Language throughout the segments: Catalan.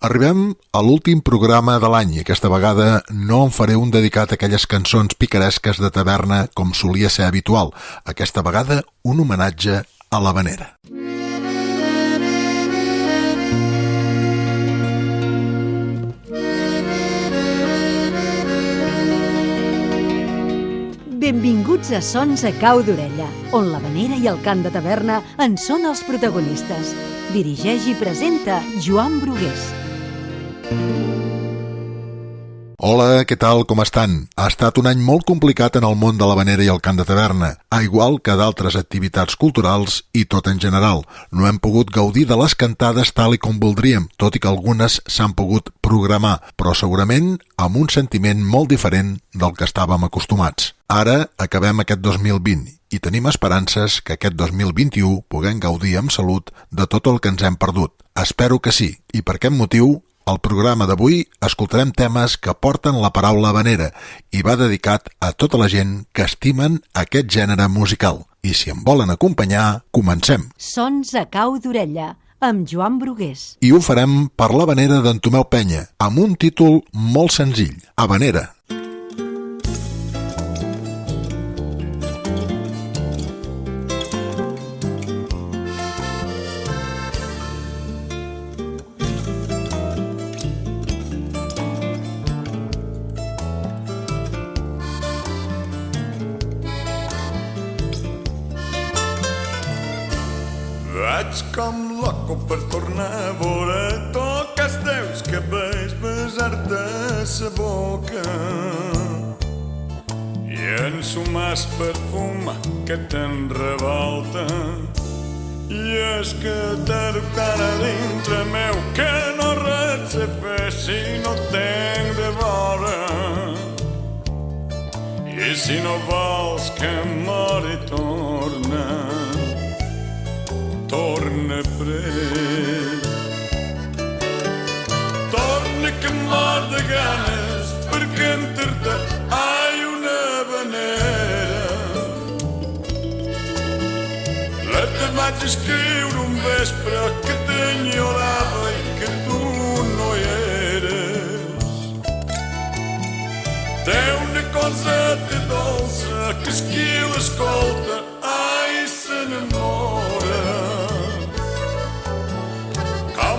Arribem a l'últim programa de l'any i aquesta vegada no en faré un dedicat a aquelles cançons picaresques de taverna com solia ser habitual. Aquesta vegada un homenatge a l'havanera. Benvinguts a Sons a Cau d'Orella, on l'havanera i el cant de taverna en són els protagonistes. Dirigeix i presenta Joan Brugués. Hola, què tal, com estan? Ha estat un any molt complicat en el món de l'havanera i el cant de taverna, a igual que d'altres activitats culturals i tot en general. No hem pogut gaudir de les cantades tal i com voldríem, tot i que algunes s'han pogut programar, però segurament amb un sentiment molt diferent del que estàvem acostumats. Ara acabem aquest 2020 i tenim esperances que aquest 2021 puguem gaudir amb salut de tot el que ens hem perdut. Espero que sí, i per aquest motiu, al programa d'avui escoltarem temes que porten la paraula havanera i va dedicat a tota la gent que estimen aquest gènere musical. I si em volen acompanyar, comencem. Sons a Cau d'Orella, amb Joan Brugués. I ho farem per l'havanera d'en Tomeu Penya, amb un títol molt senzill, Havanera. Vaig com loco per tornar a veure toques teus cabells, besar-te sa boca i ensumar el perfum que te'n revolta. I és que t'he tant a dintre meu que no res sé fer si no tenc de vora. I si no vols que mori torna prest. Torna que mor de ganes per cantar-te ai una havanera. La te vaig escriure un vespre que t'enyorava i que tu no hi eres. Té una coseta dolça que és qui l'escolta ai s'enamora.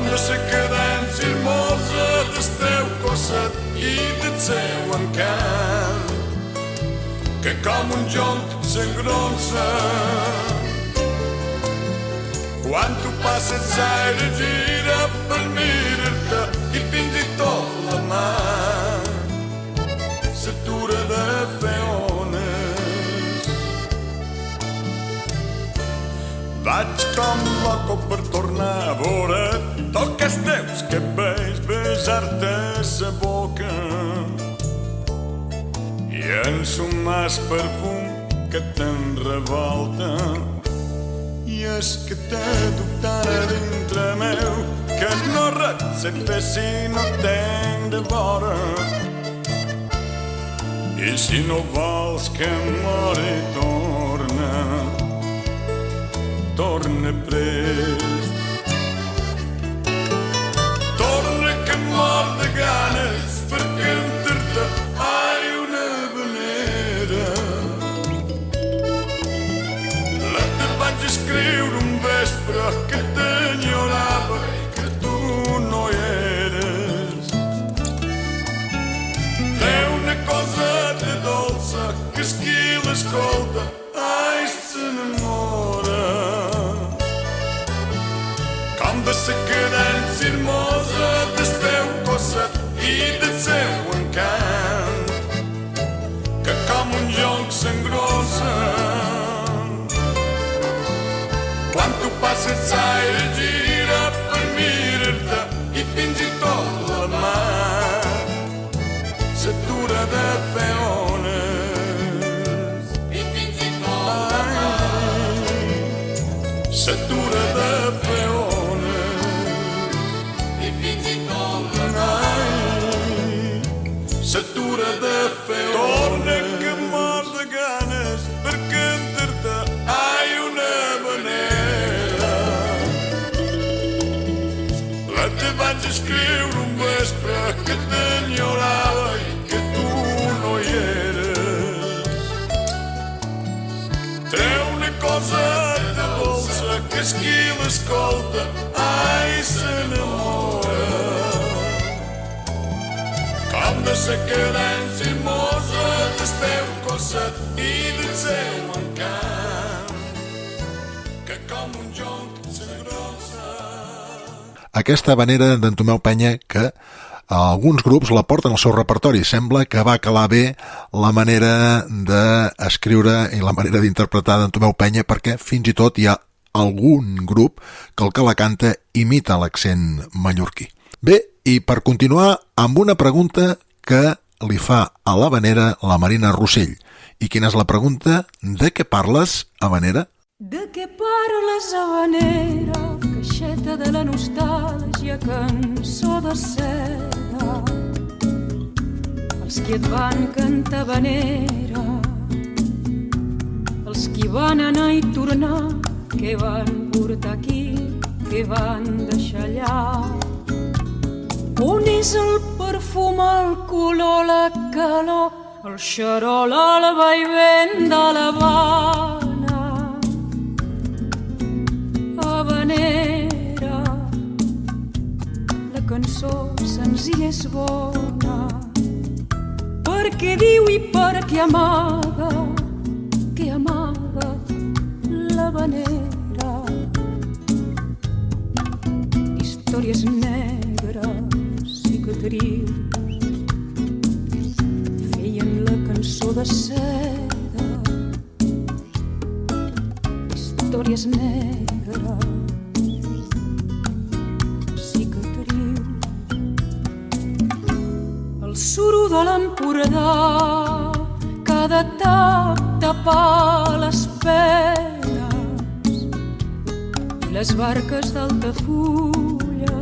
De la cadència hermosa del teu cosset i del seu encant, que com un jonc s'engrossa. Quan tu passes l'aire gira per mirar-te i fins i tot la mà s'atura de fer ones. Vaig com loco per tornar a veure toques teus cabells, besar-te sa boca i ensumar el perfum que te'n revolta. I és que t'he dubtat a dintre meu que no res sé fer si no tenc de vora. I si no vols que mori torna prest. Torna que mor de ganes per cantar-te ai una havanera. La te vaig escriure un vespre que t'enyorava i que tu no hi eres. Té una coseta dolça que és qui l'escolta ai s'enamora. Com de la cadència hermosa del teu cosset i del seu encant, que com un jonc s'engrossa. Quan tu passes l'aire gira per mirar-te i fins i tot la mà s'atura de fer ones. I fins i tot la mà s'atura de fer ones. S'atura de fer torna que mor de ganes per cantar-te ai una havanera. La te vaig escriure vespre que t'enyorava i que tu no hi eres. Treu una cosa de dolça que és qui l'escolta, ai, s'enamora. Com de sa cadència hermosa del teu cosset i del seu encant, que com un jonc s'engrossa. Aquesta habanera d'en Tomeu Penya que alguns grups la porten al seu repertori. Sembla que va calar bé la manera d'escriure i la manera d'interpretar d'en Tomeu Penya, perquè fins i tot hi ha algun grup que el que la canta imita l'accent mallorquí. Bé, i per continuar amb una pregunta que li fa a l'habanera la Marina Rossell. I quina és la pregunta? De què parles, habanera? De què parles, habanera, caixeta de la nostàlgia, cançó de seda? Els qui et van cantar habanera, els qui van anar i tornar, què van portar aquí, què van deixar allà. On és el perfum, el color, la calor, el xarol, el vaivent de l'Havana? Habanera, la cançó senzilla és bona, perquè diu i perquè amaga l'habanera. Històries negres, cicatrius, feien la cançó de seda. Històries negres, cicatrius. El suro de l'Empordà, cada tap tapar les penes, i les barques d'Altafulla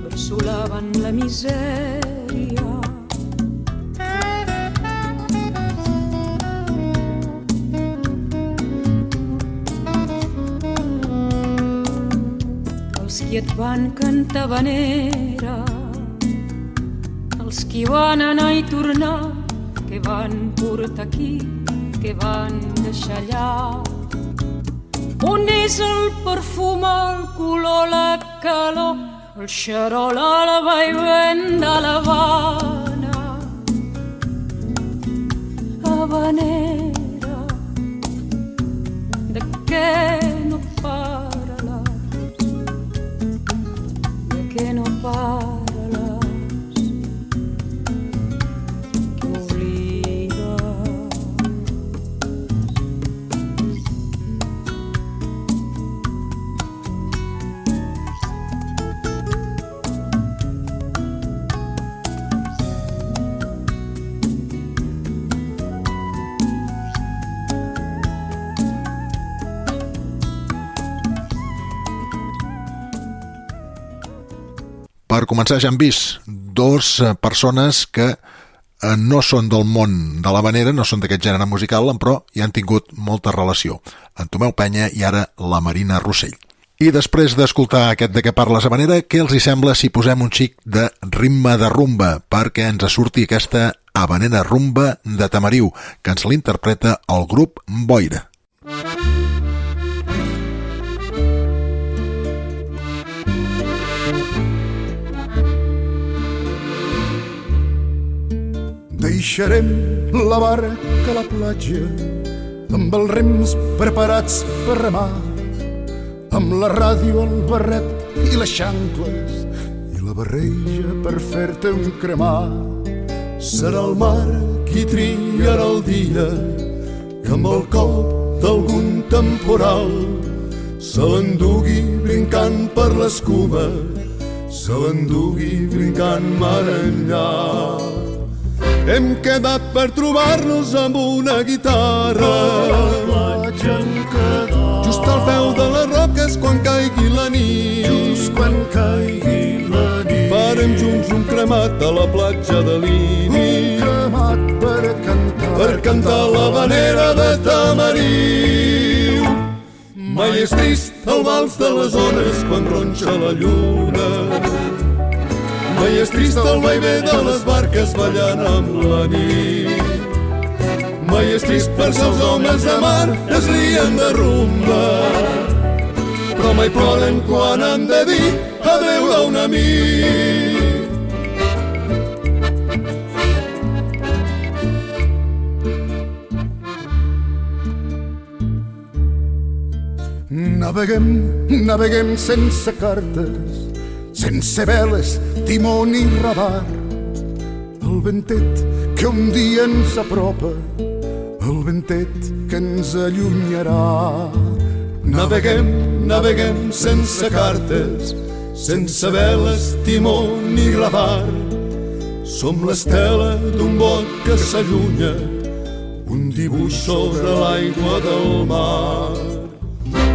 versolaven la misèria. Els qui et van cantar habanera, els qui van anar i tornar, que van portar aquí, que van deixar allà. On és el perfum, el color, la calor, el xarol, el vaivent de l'Havana? Habanera, de què no parles, de què no parles? Per començar, ja hem vist dos persones que no són del món de l'habanera, no són d'aquest gènere musical, però hi han tingut molta relació. En Tomeu Penya i ara la Marina Rossell. I després d'escoltar aquest De què parles, habanera, què els hi sembla si posem un xic de ritme de rumba perquè ens surti aquesta habanera rumba de Tamariu, que ens l'interpreta el grup Boira. Deixarem la barca a la platja amb els rems preparats per remar, amb la ràdio, el barret i les xancles i la barreja per fer-te un cremar. Serà el mar qui triarà el dia que amb el cop d'algun temporal se l'endugui brincant per l'escuma, se l'endugui brincant mar enllà. Hem quedat per trobar-nos amb una guitarra a la platja en quedar, just al peu de les roques quan caigui la nit. Just quan caigui la nit farem junts un cremat a la platja de l'Ini, un cremat per cantar l'habanera de Tamariu. Mai és trist el vals de les ones quan ronxa la lluna, Mai és trist el vaivé de les barques ballant amb la nit. Mai és trist perquè els homes de mar es lien de rumba, però mai ploren quan han de dir adeu a un amic. Naveguem sense cartes, sense veles, timó ni radar. El ventet que un dia ens apropa, el ventet que ens allunyarà. Naveguem sense cartes, sense veles, timó ni radar. Som l'estela d'un bot que s'allunya, un dibuix sobre l'aigua del mar.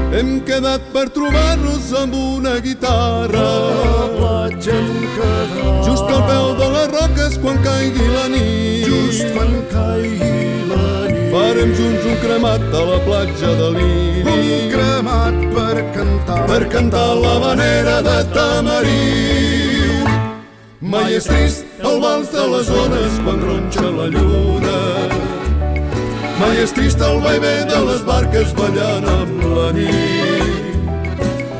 Hem quedat per trobar-nos amb una guitarra a la platja hem quedat, just al peu de les roques quan caigui la nit. Just quan caigui la nit farem junts un cremat a la platja de l'Iri. Un cremat per cantar l'havanera de Tamarit. Mai és trist el vals de les ones quan ronxa la lluna. Mai és trist el vaivé de les barques ballant amb la nit.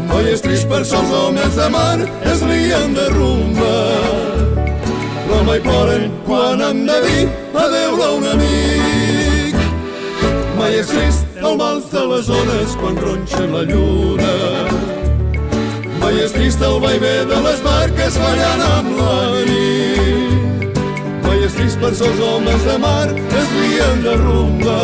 Mai és trist per això els homes de mar es lien de rumba, però mai ploren quan han de dir adeu a un amic. Mai és trist el vals de les ones quan ronxa la lluna. Mai és trist el vaivé de les barques ballant amb la nit. Mai és trist per els homes de mar es lien de rumba,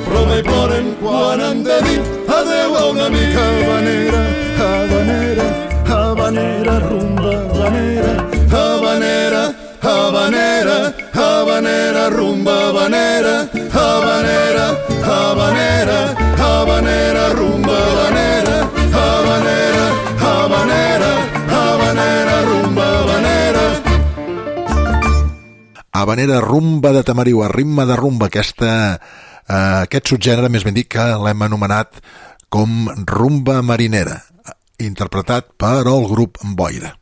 però mai ploren quan han de dir adeu a un amic. Habanera, habanera, habanera, rumba, habanera. Habanera, habanera, habanera, rumba, habanera. Habanera, habanera, habanera, rumba, habanera. Habanera, habanera, habanera, rumba, habanera. Habanera, rumba de Tamariu, a ritme de rumba, aquest subgènere, més ben dit, que l'hem anomenat com rumba marinera, interpretat per el grup Boira.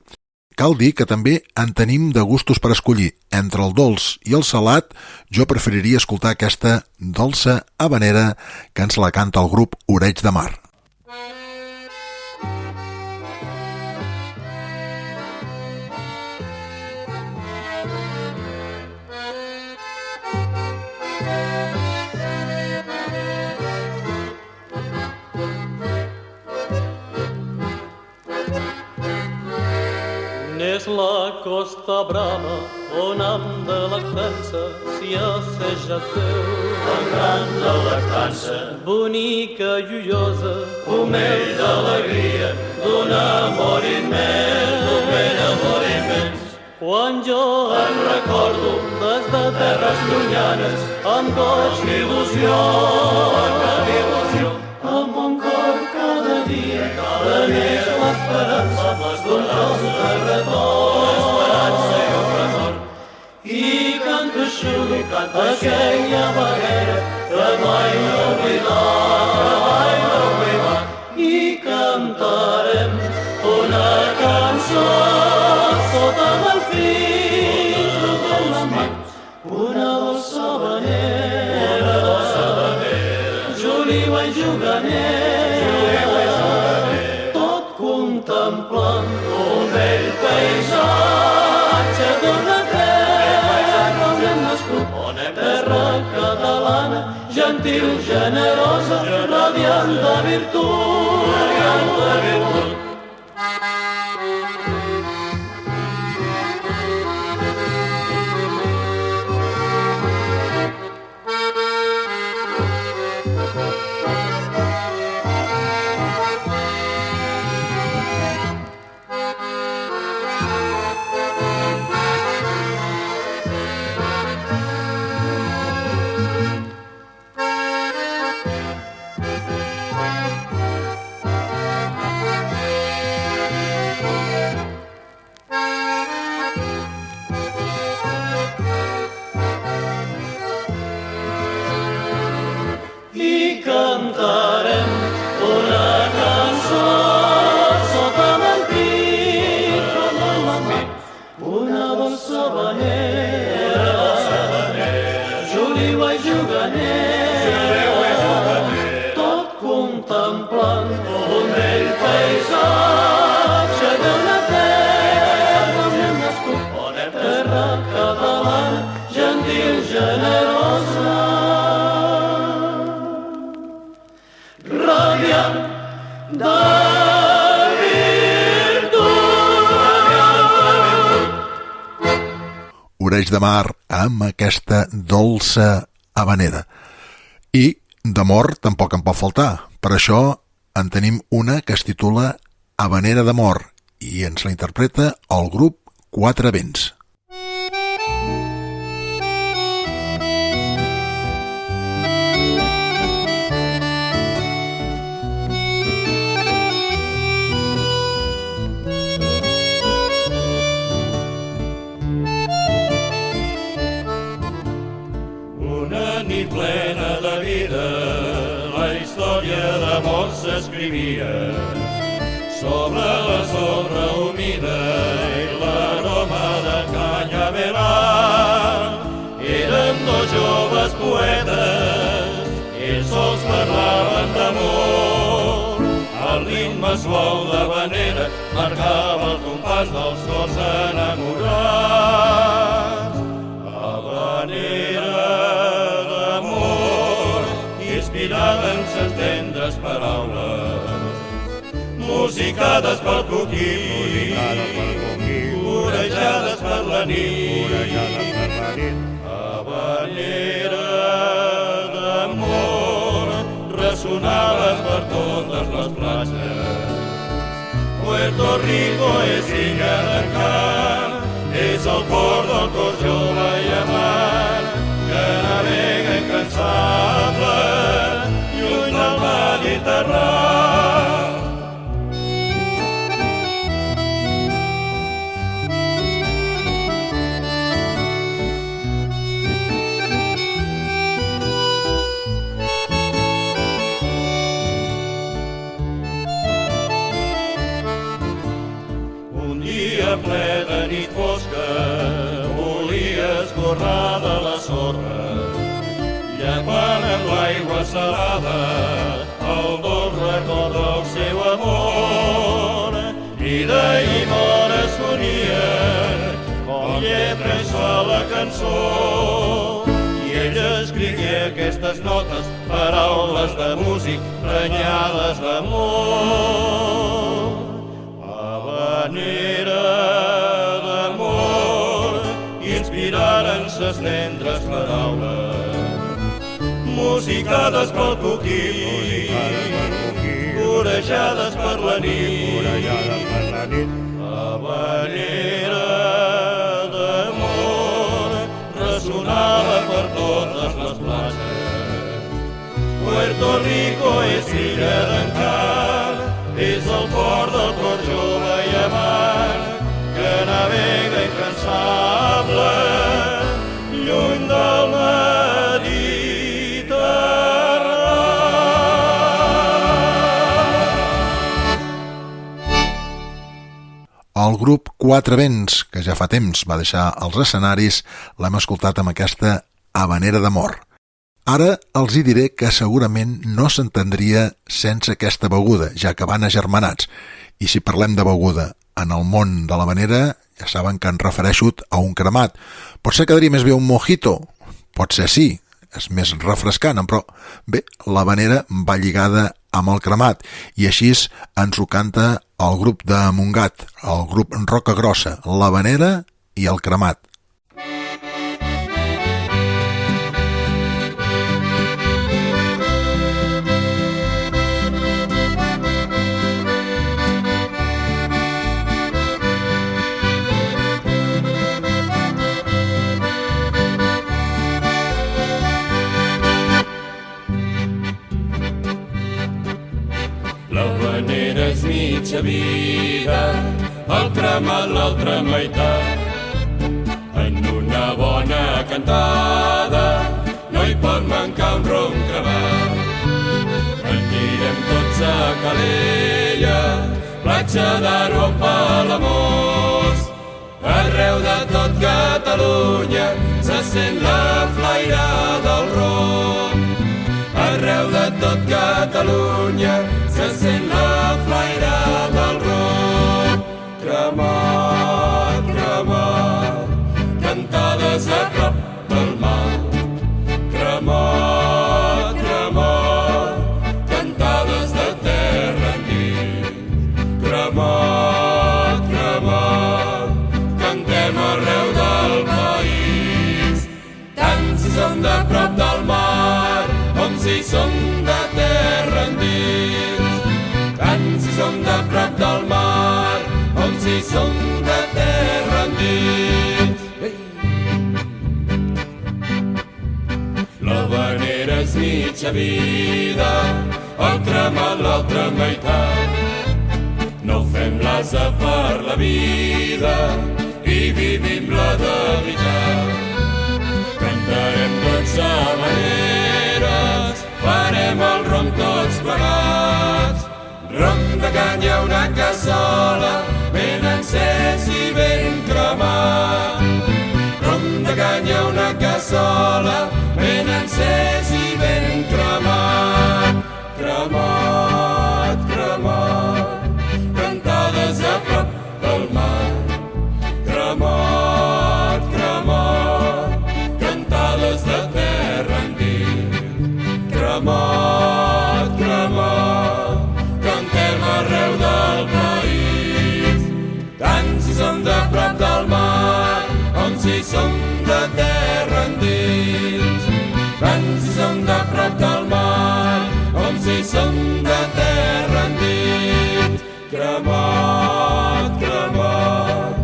Cal dir que també en tenim de gustos per escollir. Entre el dolç i el salat, jo preferiria escoltar aquesta dolça habanera que ens la canta el grup Oreig de Mar. És la costa brava on hem de lactança si asseja teu. El gran de lactança, bonica i ullosa, pomell d'alegria, d'un amor immens, quan jo em recordo des de terres llunyanes, amb goig amb il·lusió, amb un cor cada dia teneix l'esperança d'un nostre retorn. I canto xuli aquella barrera que mai no oblidar, i cantarem una cançó sota del fil de les mans, una dolça habanera, Juliua i juganer, tot contemplant un vell paisatge d'una terra on hem nascut, terra catalana, gentil, generosa, radiant de virtut. Floreix de Mar amb aquesta dolça habanera. I d'amor tampoc en pot faltar. Per això en tenim una que es titula Habanera d'amor i ens la interpreta el grup Quatre Vents. Plena de vida, la història d'amor s'escrivia sobre la sorra humida i l'aroma de canyaveral. Eren dos joves poetes, ells sols parlaven d'amor. El ritme suau d'habanera marcava el compàs dels cors enamorats. Habanera inspirada en ses tendres paraules, musicades pel coquí, vorejades per la nit. Habanera d'amor, ressonaves per totes les platges. Puerto Rico és illa d'encant, és el port del cor jove i amant, que navega incansable lluny del Mediterrani. Un dia ple de nit fosca volia escorrar de la sorra, llepant amb l'aigua salada el dolç record del seu amor. Vida i mort es fonien com lletra i so la cançó, i ell escrigué aquestes notes, paraules de músic prenyades d'amor. Habanera d'amor, inspiraren ses tendres paraules, musicades pel coquí, vorejades per la nit. Habanera d'amor, ressonava per totes les platges. Puerto Rico és illa d'encant, és el port del cor jove i amant, que navega incansable lluny del El grup Quatre Vents, que ja fa temps va deixar els escenaris, l'hem escoltat amb aquesta Habanera d'amor. Ara els hi diré que segurament no s'entendria sense aquesta beguda, ja que van agermanats. I si parlem de beguda en el món de l'habanera, ja saben que em refereixo a un cremat. Potser quedaria més bé un mojito? Potser sí, és més refrescant, però bé, l'habanera va lligada amb el cremat, i així ens ho canta el grup de Montgat, el grup Roca Grossa, l'habanera i el cremat. L'habanera és mitja vida, el cremat l'altra meitat. En una bona cantada no hi pot mancar un rom cremat. Anirem tots a Calella, platja d'Aro o Palamós. Arreu de tot Catalunya se sent la flaire del rom. Arreu de tot Catalunya se sent la flaire del rom. Cremat, cremat, cantades a prop del mar. Cremat, cremat, cantades de terra endins. Cremat, cremat, cantem arreu del país. eixa vida han cremat l'altra meitat. No fem l'asa per la vida i vivim-la de veritat. Cantarem tots habaneres, farem el rom tots plegats. Rom de canya, una cassola, ben encès i ben cremat. Rom de canya, una cassola, ben encès i ben cremat. Cremat, cremat, cantades a prop del mar. Cremat, cremat, cantades de terra endins. Cremat, cremat, cantem arreu del país. Tant si som de prop del mar, com si som de terra endins. Tant si som de prop del mar, com si som de terra endins. Cremat, cremat,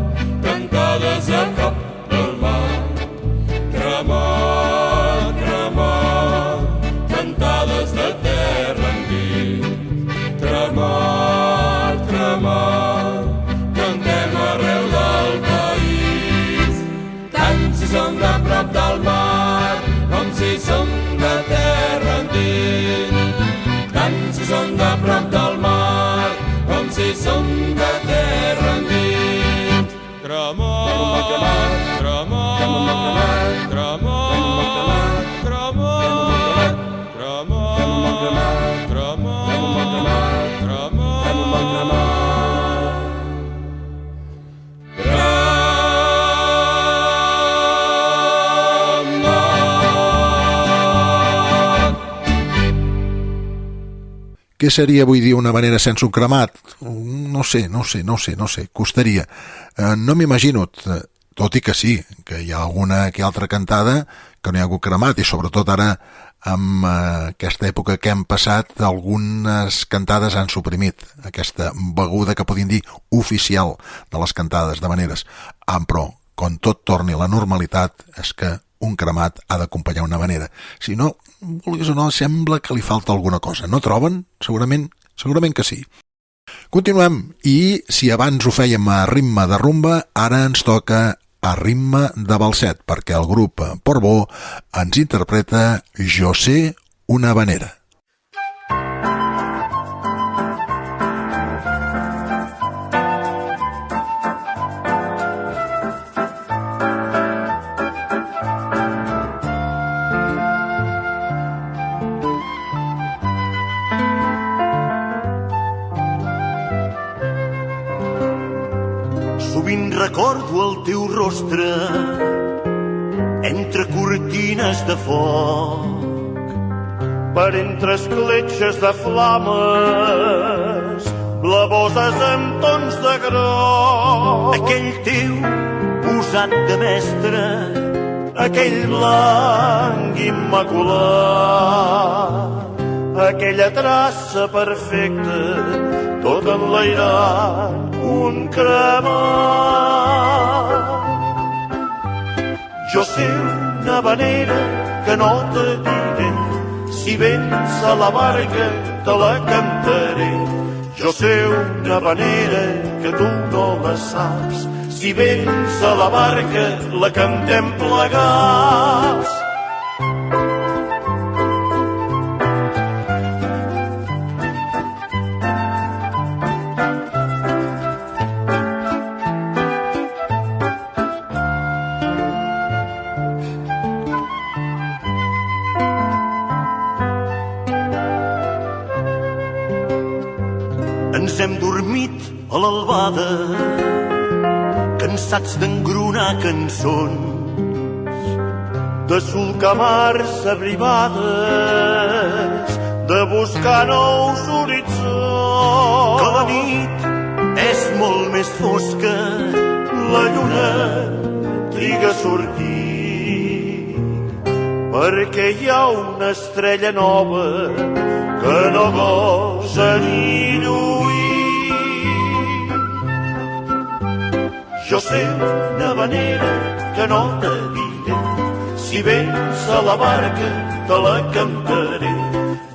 cantades a prop del mar. Cremat, cremat, cantades de terra endins. Cremat, cremat, cantem arreu del país. Tant si som de prop del mar, com si som de terra endins. Tant si som de prop del mar, com si som de terra endins. Cremat, cremat, cremat, cremat, cremat, cremat, Què seria avui dia una habanera sense un cremat? No sé, costaria. No m'imagino, tot i que sí, que hi ha alguna que altra cantada que no hi ha hagut cremat, i sobretot ara amb aquesta època que hem passat, algunes cantades han suprimit aquesta beguda que podien dir oficial de les cantades d'habaneres. Però, quan tot torni a la normalitat, és que un cremat ha d'acompanyar una habanera. Si no, vulguis o no, sembla que li falta alguna cosa. No troben? Segurament que sí. Continuem, i si abans ho fèiem a ritme de rumba, ara ens toca a ritme de balset, perquè el grup Portbó ens interpreta Jo sé una habanera. Sovint recordo el teu rostre entre cortines de foc, per entre escletxes de flames blavoses amb tons de groc. Aquell teu posat de mestre, aquell blanc immaculat, aquella traça perfecta, tot enlairant un cremat. Jo sé una habanera que no te diré, si vens a la barca te la cantaré. Jo sé una habanera que tu no la saps, si vens a la barca la cantem plegats. Ens hem dormit a l'albada, cansats d'engronar cançons, de solcar mars abrivades, de buscar nous horitzons. Que la nit és molt més fosca, la lluna triga a sortir, perquè hi ha una estrella nova que no gosa ni lluir. Jo sé una habanera que no te diré, si vens a la barca te la cantaré.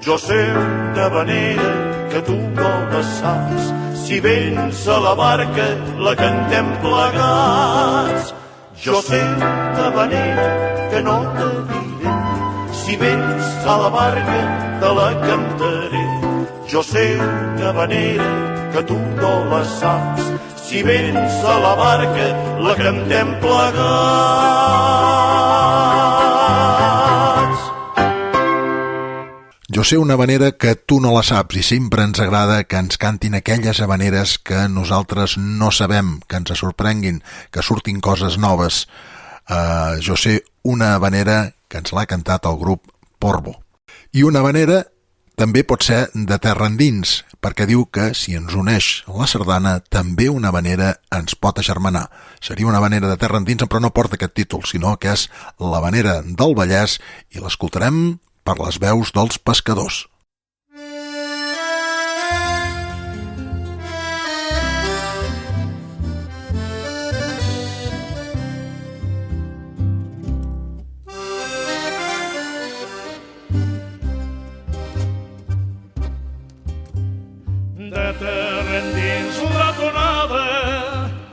Jo sé una vanera que tu no la saps. Si vens a la barca, la cantem plegats. Jo sé una vanera que no te diré. Si vens a la barca, te la cantaré. Jo sé una vanera que tu no la saps. Si vens a la barca, la cantem plegats. Jo sé una havanera que tu no la saps i sempre ens agrada que ens cantin aquelles habaneres que nosaltres no sabem, que ens sorprenguin, que surtin coses noves. Jo sé una havanera que ens l'ha cantat el grup Porvo. I una havanera també pot ser de terra endins, perquè diu que si ens uneix la sardana, també una havanera ens pot agermanar. Seria una havanera de terra endins, però no porta aquest títol, sinó que és l'havanera del Vallès i l'escoltarem per les veus dels pescadors. De terra endins la tonada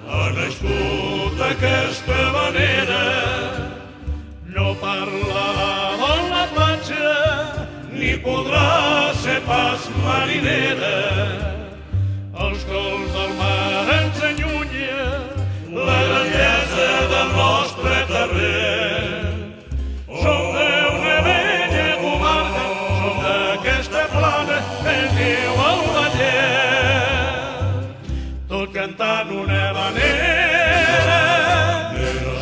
ha nascut aquesta havanera. No parlarà de la platja ni podrà ser pas marinera. Els cols del mar ens allunya la grandesa del nostre terrer. Som d'una vella comarca, som d'aquesta plana que es diu el Vallès. Tot cantant una havanera,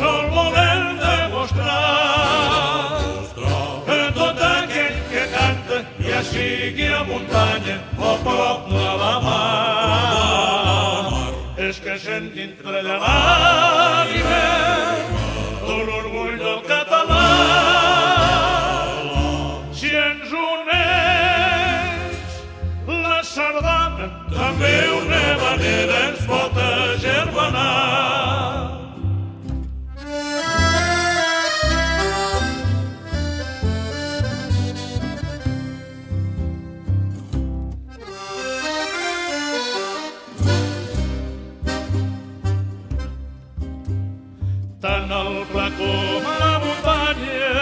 sol volem demostrar que tot aquell que canta, ja sigui a muntanya o prop de la mar, és que sent dintre de l'ànima tot l'orgull del català. Si ens uneix la sardana, també una havanera ens pot agermanar. Tant el pla com la muntanya,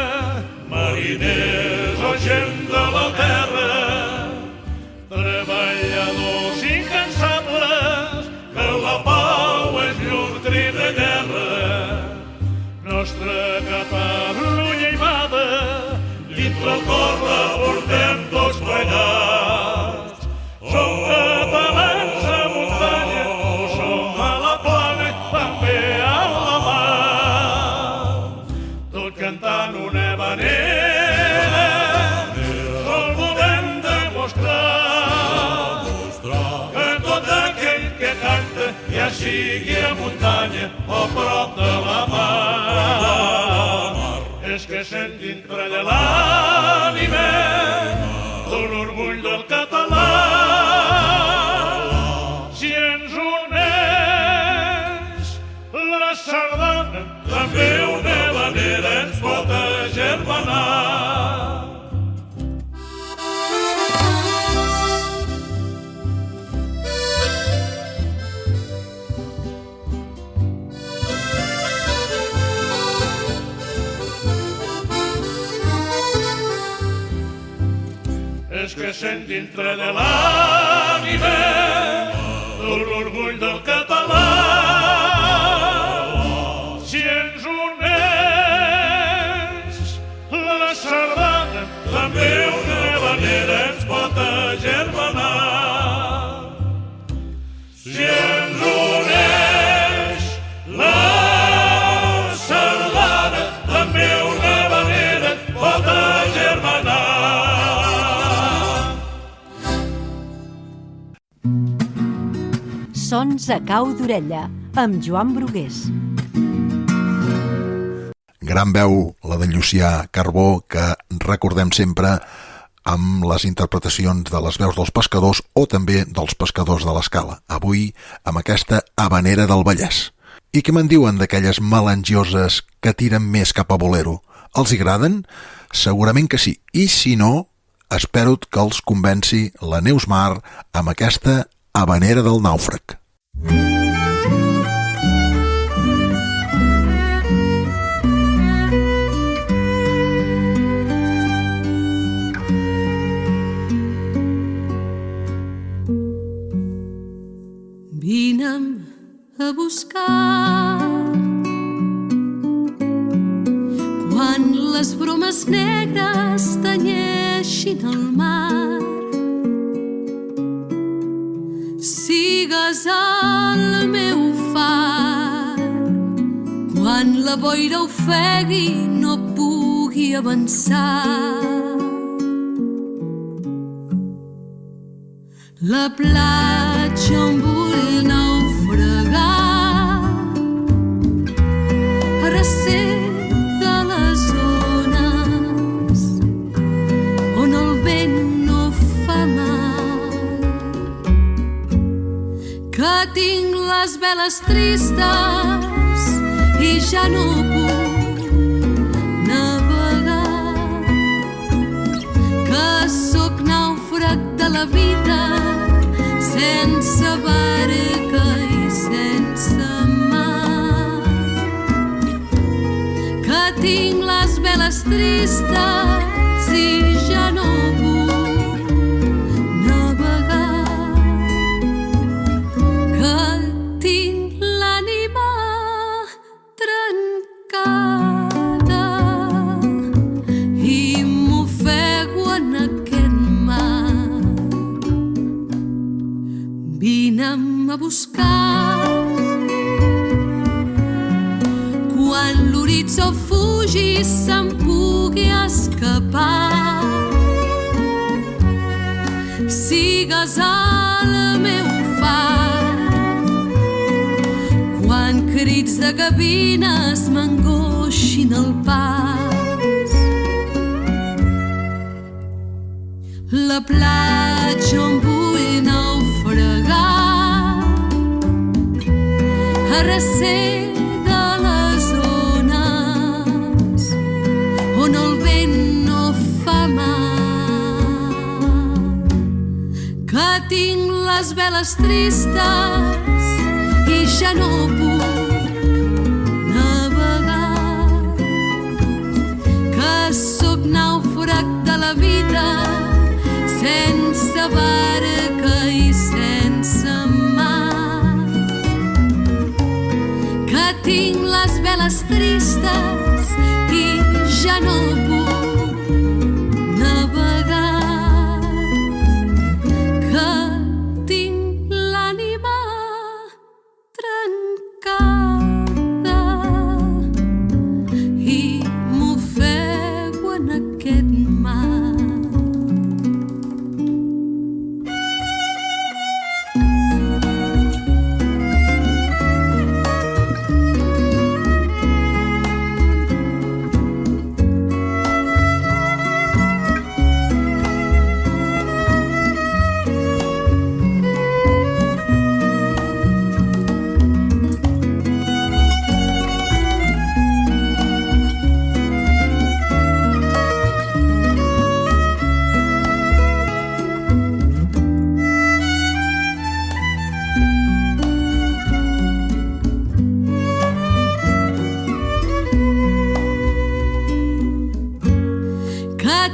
mariners o gent de la terra, treballadors incansables, que la pau és llur crit de guerra. Nostra Catalunya aimada, dintre el cor la portem tots plegats. Som catalans a muntanya, o som a la plana, també a la mar. Tot cantant una havanera, sol volem demostrar que tot aquell que canta, ja sigui a muntanya o prop de la mar, és que sent dintre de l'ànima tot l'orgull del català. Si ens uneix la sardana, també una havanera ens pot agermanar. És que sent dintre de l'ànima tot l'orgull del català. Si ens uneix la sardana, també una havanera ens pot agermanar. Si ens uneix la sardana, també una havanera ens pot agermanar. Sons a cau d'orella, amb Joan Brugués. Gran veu, la de Llucià Carbó, que recordem sempre amb les interpretacions de les veus dels pescadors o també dels pescadors de l'Escala. Avui amb aquesta havanera del Vallès. I què me'n diuen d'aquelles melangioses que tiren més cap a bolero? Els agraden? Segurament que sí. I si no, Espero que els convenci la Neus Mar amb aquesta Habanera del Nàufrag. Vine'm a buscar quan les bromes negres tenyeixin el mar. Sigues el meu far quan la boira ofegui no pugui avançar. La platja on vull naufragar a recer de les ones on el vent no fa mal, que tinc les veles tristes i ja no puc navegar, que sóc nàufrag de la vida sense barca i sense mar, que tinc les veles tristes i ja no puc navegar, que tinc l'ànima trencada i m'ofego en aquest mar. Vine'm a buscar quan l'horitzó fugi se'n pugui escapar. Sigues el meu far quan crits de gavines m'angoixin el pas. La platja on vull naufragar a recer de les ones on el vent no fa mal, que tinc les veles tristes i ja no puc navegar, que sóc nàufrag de la vida sense barca i sense mar, que tinc les veles tristes i ja no puc navegar, que tinc l'ànima trencada i m'ofego en aquest mar.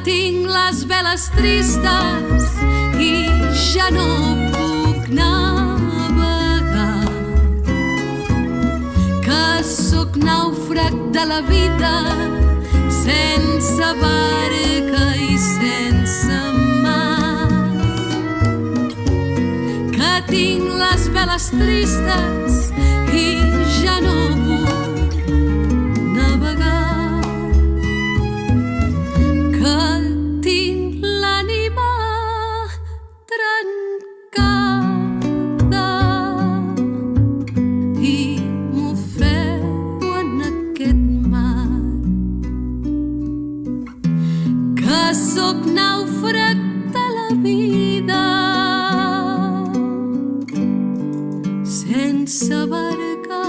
Tinc les veles tristes i ja no puc navegar, que sóc nàufrag de la vida sense barca i sense mar, que tinc les veles tristes i ja no puc navegar, que tinc l'ànima trencada i m'ofego en aquest mar, que sóc nàufrag de la vida sense barca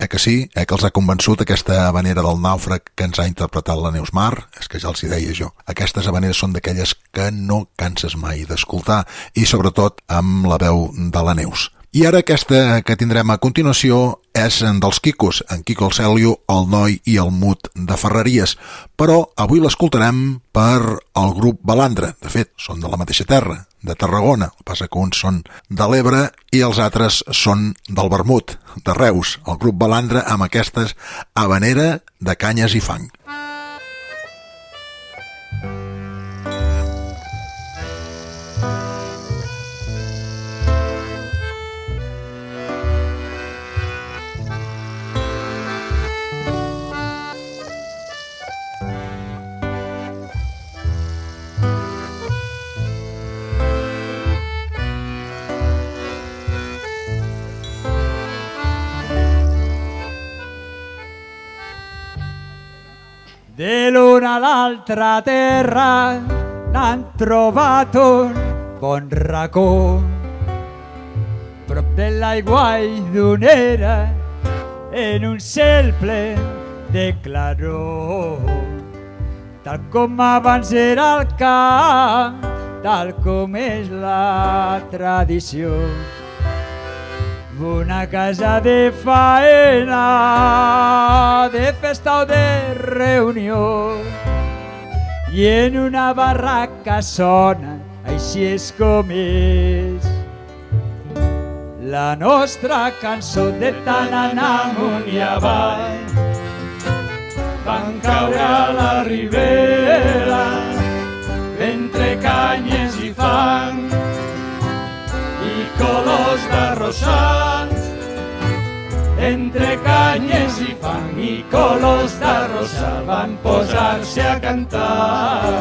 que sí? Que els ha convençut aquesta habanera del nàufrag que ens ha interpretat la Neus Mar? És que ja els hi deia jo. Aquestes habaneres són d'aquelles que no canses mai d'escoltar i sobretot amb la veu de la Neus. I ara aquesta que tindrem a continuació és dels Quicos, en Quico el Celio, el Noi i el Mut de Ferreries, però avui l'escoltarem per el grup Balandra. De fet, són de la mateixa terra, de Tarragona, el que passa que uns són de l'Ebre i els altres són del Vermut, de Reus. El grup Balandra amb aquestes habanera de canyes i fang. De l'una a l'altra terra n'han trobat un bon racó. Prop de l'aigua i d'unera, en un cel ple de claror. Tal com abans era el camp, tal com és la tradició. Una casa de faena, de festa o de reunió, i en una barraca sona, així és com és. La nostra cançó de tant anar amunt i avall, van caure a la ribera, entre canyes i fang, i colors de rosals, entre canyes i fang i colors de rosal van posar-se a cantar.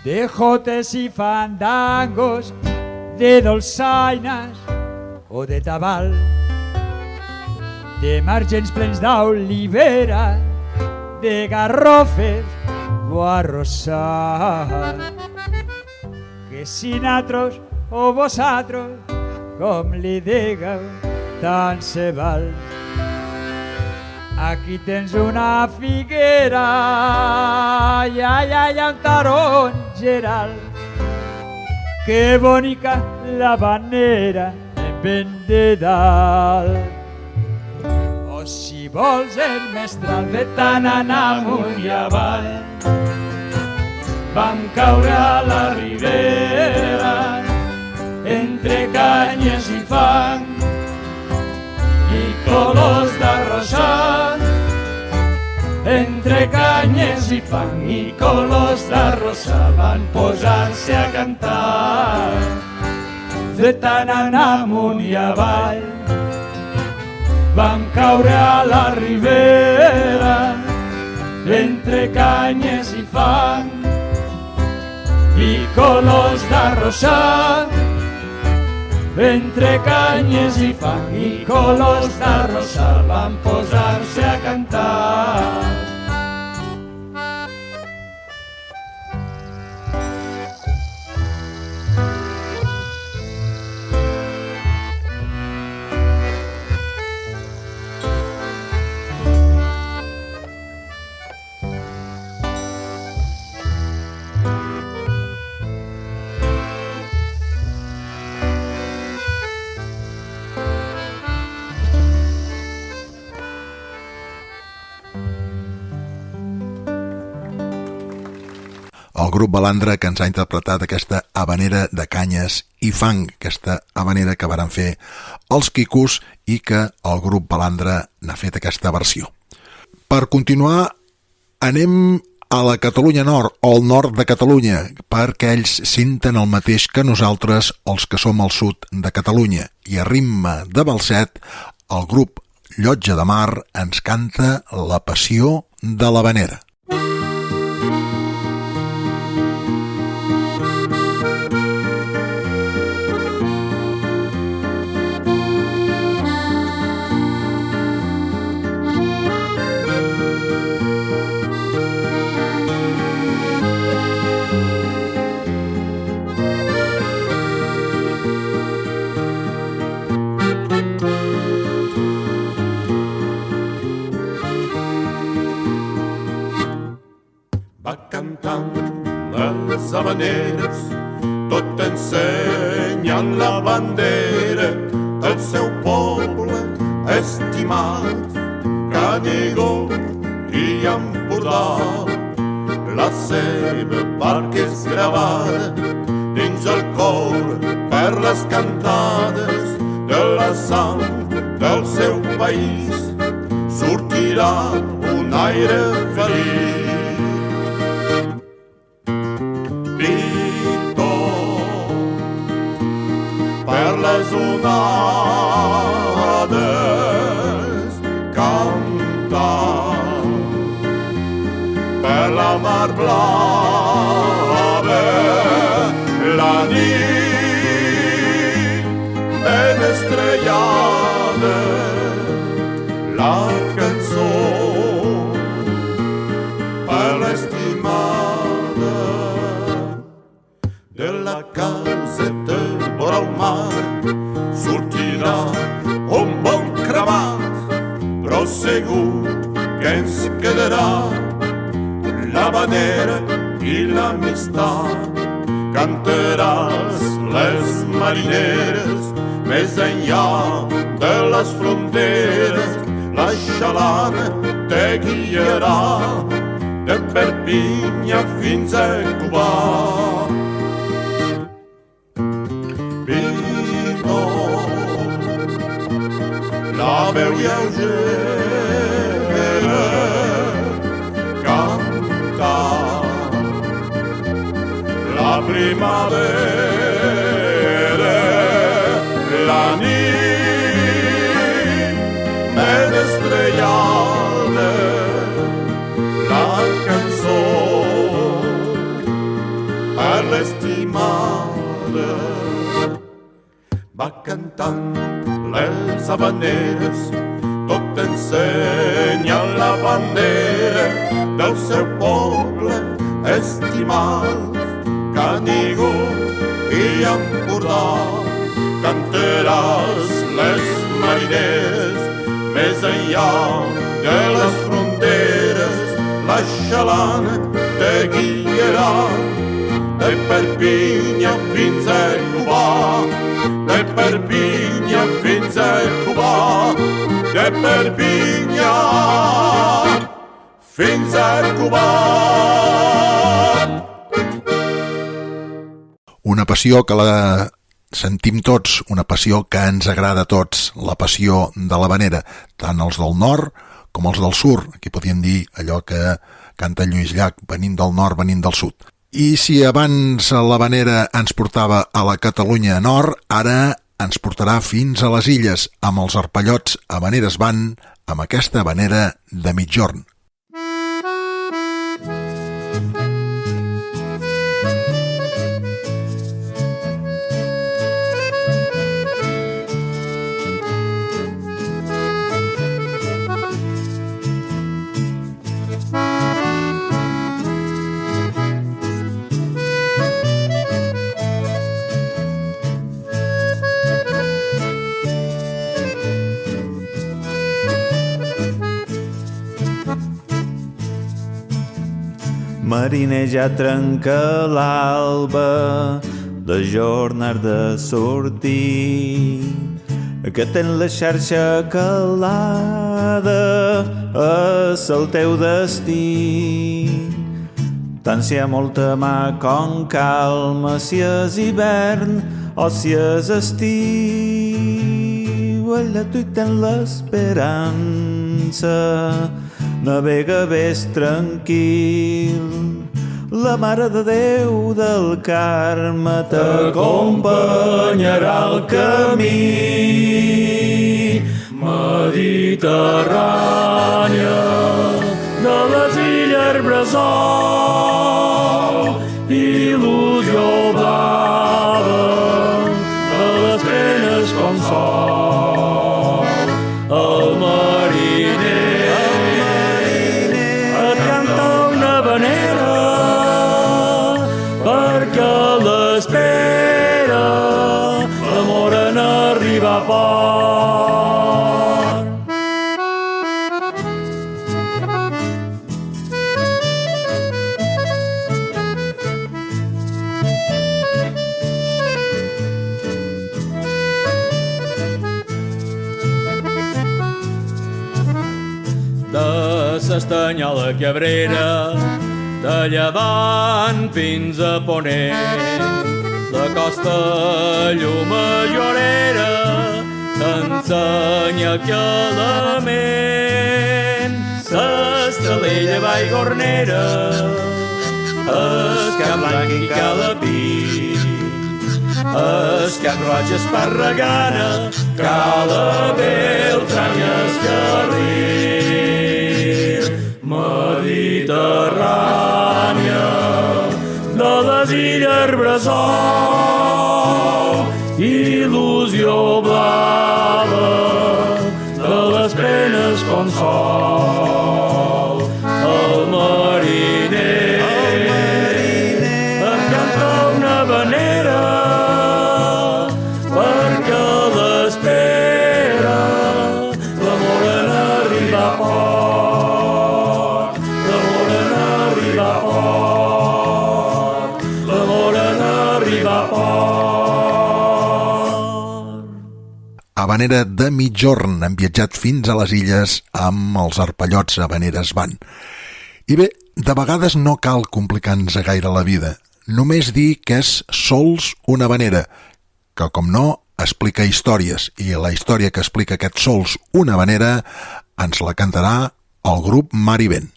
De jotes i fandangos, de dolçaines o de tabal, de margens plens d'olivera, de garrofes o arrossar. Que si natros o vosatros, com li digueu, tant se val. Aquí tens una figuera i allà hi ha un tarongeral. Que bonica l'habanera ben de dalt. O si vols el mestral de tant anar amunt i avall, van caure a la ribera, entre canyes i fang, i colors de rosal, entre canyes i fang i colors de rosal van posar-se a cantar. De tant anar amunt i avall, van caure a la ribera, entre canyes i fang i colors de rosal, entre canyes i fang i colors de rosal van posar-se a cantar. El grup Balandra que ens ha interpretat aquesta habanera de canyes i fang, aquesta habanera que varen fer els Quicos i que el grup Balandra n'ha fet aquesta versió. Per continuar, anem a la Catalunya Nord, o al nord de Catalunya, perquè ells senten el mateix que nosaltres, els que som al sud de Catalunya. I a ritme de balset, el grup Llotja de Mar ens canta La passió de l'havanera. Va cantant les havaneres, tot ensenyant la bandera del seu poble estimat, Canigó i Empordà. La seva barca és gravada dins el cor per les cantades de la sang del seu país. Sortirà un aire feliç. Per les onades cantant, per la mar blava, la nit ben estrellada, la cançó per l'estimada de la caseta vora el mar. Sortirà un bon cremat, però segur que ens quedarà l'havanera i l'amistat. Cantaràs les marineres més enllà de les fronteres. La xalana te guiarà de Perpinyà fins a Cubà. La veu lleugera canta la primavera, la nit ben estrellada, la cançó per l'estimada. Va cantant les havaneres, tot ensenyant la bandera del seu poble estimat, Canigó i Empordà. Cantaràs les marineres més enllà de les fronteres. La xalana te guiarà de Perpinyà fins a Cubà, de Perpinyà fins a Cubà, de Perpinyà fins a Cubà. Una passió que la sentim tots, una passió que ens agrada a tots, la passió de l'havanera, tant els del nord com els del sud. Aquí podríem dir allò que canta Lluís Llach, venint del nord, venint del sud. I si abans l'havanera ens portava a la Catalunya nord, ara ens portarà fins a les illes, amb els arpallots Havaneres Band, amb aquesta havanera de migjorn. Mariner ja trenca l'alba, de jornar de sortir, que ten la xarxa calada, és el teu destí. Tant si hi ha molta mà com calma, si és hivern o si és estiu, allà tu hi tens l'esperança, navega ves tranquil. La Mare de Déu del Carme t'acompanyarà al camí. Mediterrània de les illes bressol, il·lusió blava de les penes com sol. El mariner et canta una vanera perquè l'espera l'amor en arribar a port. De s'Estanyola Cabrera, de llevant fins a ponent, la costa lluma llorera t'ensenya que element. S'Estalella, Vallgornera, es Cap Blanc i Calapí, es Cap Roig, Esparregana, Cala Beltrán i Escarril. Mediterrània de les illes bressol, il·lusió blava de les penes com sol. El mariner et canta una vanera perquè l'espera l'amor en arribar a port. L'amor en arribar a port. L'amor en arribar a port. Havanera de Migjorn. Han viatjat fins a les illes amb els arpallots Havaneres Band. I bé, de vegades no cal complicar-nos gaire la vida. Només dir que és sols una havanera, que com no explica històries, i la història que explica aquest sols una havanera ens la cantarà el grup Mar i Vent.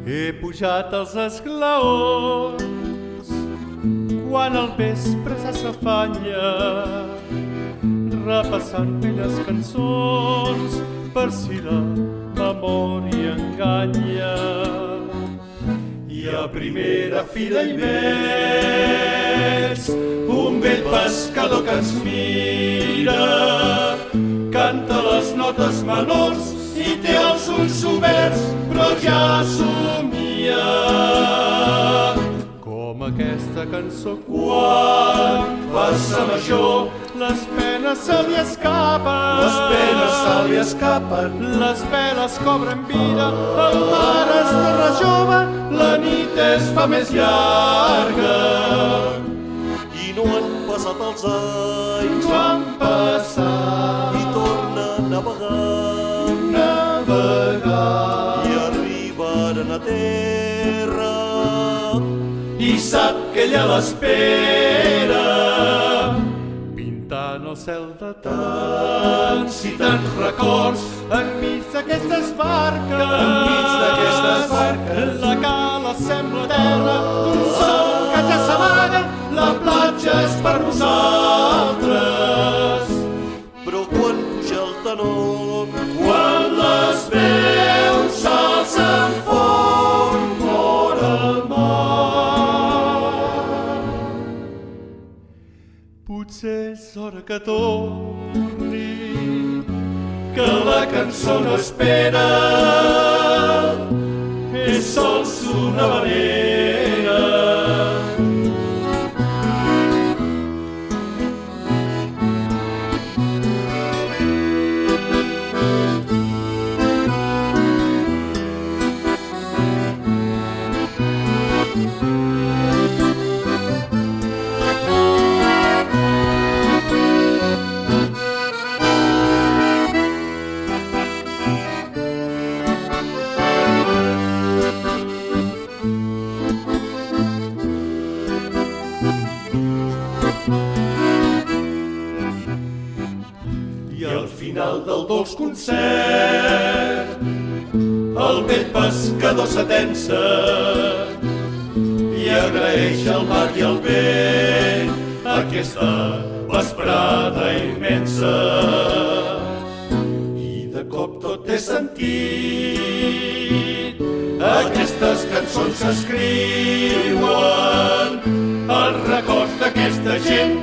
He pujat als esglaons quan al vespre ja s'afanya, repassant velles cançons per si la memòria enganya. I a primera fila hi veig un vell pescador que ens mira, canta les notes menors i té els ulls oberts, però ja somia. Com aquesta cançó quan passa major, les penes se li escapen. Les penes se li escapen. Les veles cobren vida, el mar es torna jove, la nit es fa més llarga. I no han passat els anys, No han passat i torna a navegar, navegar. i arribaren a terra. I sap que ella l'espera, pintant el cel de tants i tants records enmig d'aquestes barques. Enmig d'aquestes barques la cala sembla terra d'un sol que ja s'amaga, la platja és per nosaltres. Però quan puja el tenor, Quan les veus s'alcen fort, mor el mar. Potser és hora que torni, que la cançó no espera, és sols una havanera. I al final del dolç concert el vell pescador s'atensa i agraeix al mar i al vent aquesta vesprada immensa. I de cop tot té sentit, aquestes cançons s'escriuen, els records d'aquesta gent,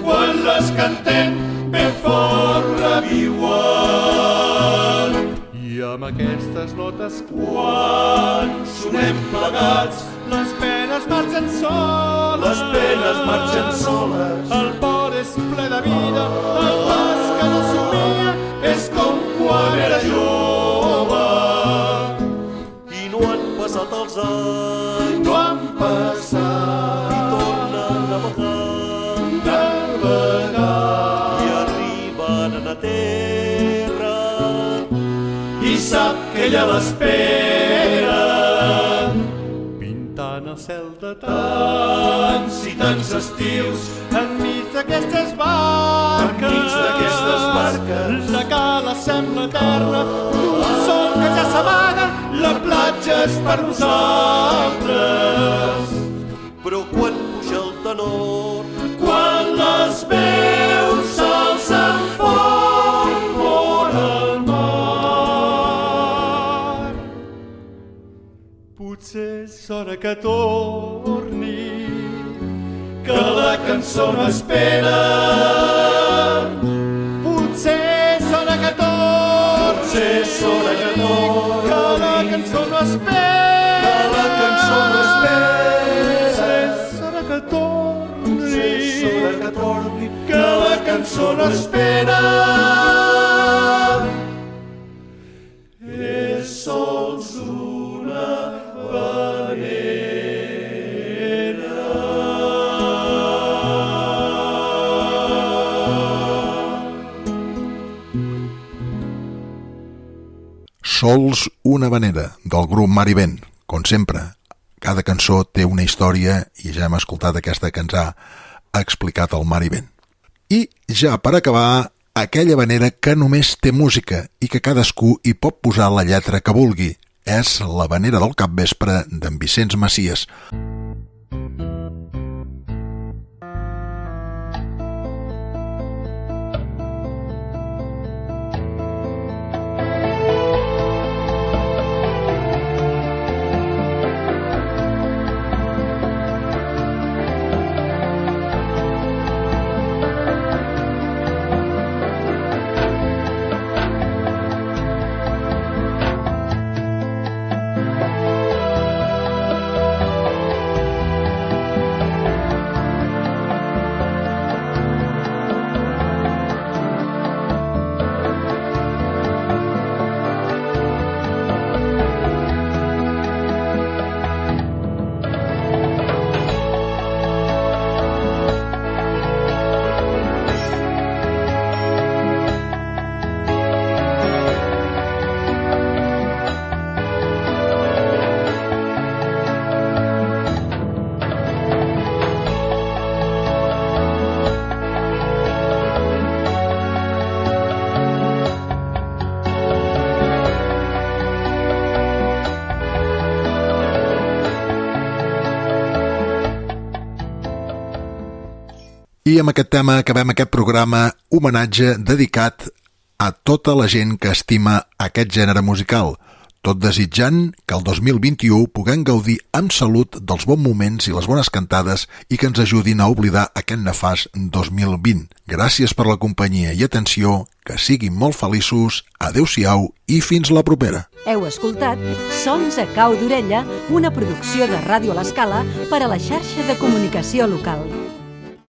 quan les cantem ben fort reviuen. I amb aquestes notes, quan sonem plegats, les penes marxen soles. Les penes marxen soles. El cor és ple de vida, el pas que no somia és com quan era jove. I no han passat els anys, no han passat, i tornen a navegar, i arriben a terra, i sap que ella l'espera, pintant el cel de tants i tants estius, enmig d'aquestes barques, la cala sembla eterna, un sol que ja s'amaga, la platja és per nosaltres. Però quan puja el tenor, quan les veus s'alcen fort vora el mar, potser és hora que torni, que la cançó no espera. Potser és hora que torni, potser és hora que torni, que la cançó no espera, que la cançó no espera. Que la cançó no espera, és sols una vanera. Sols una vanera, del grup Mar i Vent. Com sempre, cada cançó té una història i ja hem escoltat aquesta que ens ha explicat el Mar i Vent. I ja per acabar, aquella vanera que només té música i que cadascú hi pot posar la lletra que vulgui. És la vanera del capvespre d'en Vicenç Macias. I amb aquest tema acabem aquest programa homenatge dedicat a tota la gent que estima aquest gènere musical, tot desitjant que el 2021 puguem gaudir amb salut dels bons moments i les bones cantades i que ens ajudin a oblidar aquest nefast 2020. Gràcies per la companyia i atenció, que siguin molt feliços, adeu-siau i fins la propera. Heu escoltat Sons a cau d'orella, una producció de Ràdio a l'Escala per a la xarxa de comunicació local.